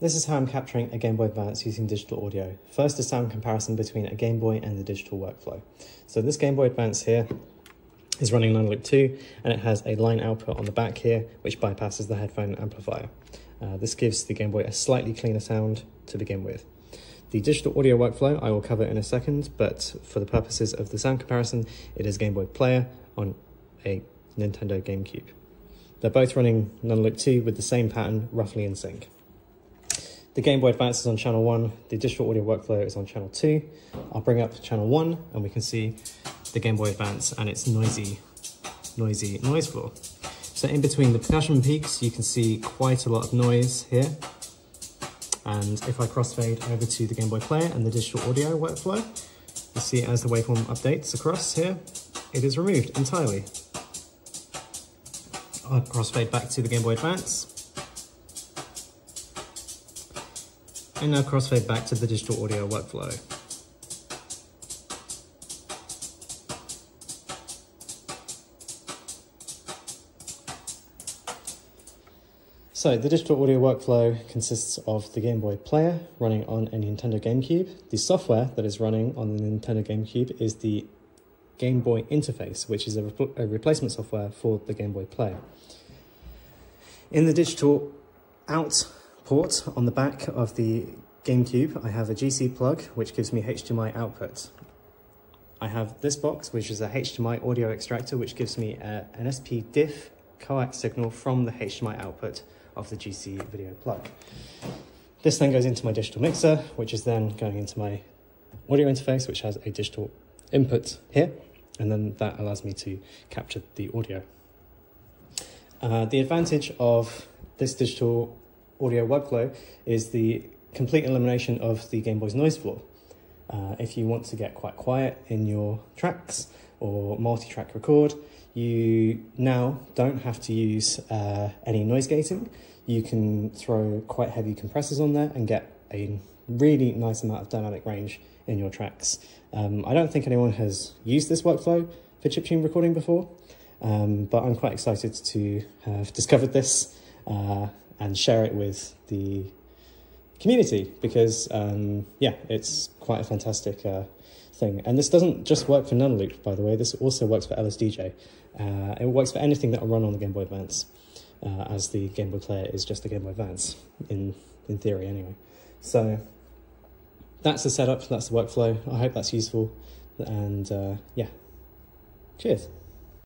This is how I'm capturing a Game Boy Advance using digital audio. First, a sound comparison between a Game Boy and the digital workflow. So this Game Boy Advance here is running on Loop 2, and it has a line output on the back here, which bypasses the headphone amplifier. This gives the Game Boy a slightly cleaner sound to begin with. The digital audio workflow I will cover in a second, but for the purposes of the sound comparison, it is Game Boy Player on a Nintendo GameCube. They're both running non-loop 2 with the same pattern, roughly in sync. The Game Boy Advance is on channel 1, the digital audio workflow is on channel 2. I'll bring up channel 1 and we can see the Game Boy Advance and its noisy noise floor. So in between the percussion peaks, you can see quite a lot of noise here. And if I crossfade over to the Game Boy Player and the digital audio workflow, you see as the waveform updates across here, it is removed entirely. I'll crossfade back to the Game Boy Advance. And now crossfade back to the digital audio workflow. So the digital audio workflow consists of the Game Boy Player running on a Nintendo GameCube. The software that is running on the Nintendo GameCube is the Game Boy Interface, which is a replacement software for the Game Boy Player. In the digital out port on the back of the GameCube, I have a GC plug, which gives me HDMI output. I have this box, which is a HDMI audio extractor, which gives me an SP diff coax signal from the HDMI output of the GC video plug. This then goes into my digital mixer, which is then going into my audio interface, which has a digital input here, and then that allows me to capture the audio. The advantage of this digital audio workflow is the complete elimination of the Game Boy's noise floor. If you want to get quite quiet in your tracks or multi-track record, you now don't have to use any noise gating. You can throw quite heavy compressors on there and get a really nice amount of dynamic range in your tracks. I don't think anyone has used this workflow for chiptune recording before, but I'm quite excited to have discovered this and share it with the community because, yeah, it's quite a fantastic thing. And this doesn't just work for non-loop, by the way. This also works for LSDJ. It works for anything that will run on the Game Boy Advance, as the Game Boy Player is just a Game Boy Advance, in theory anyway. So that's the setup, that's the workflow. I hope that's useful, and yeah, cheers.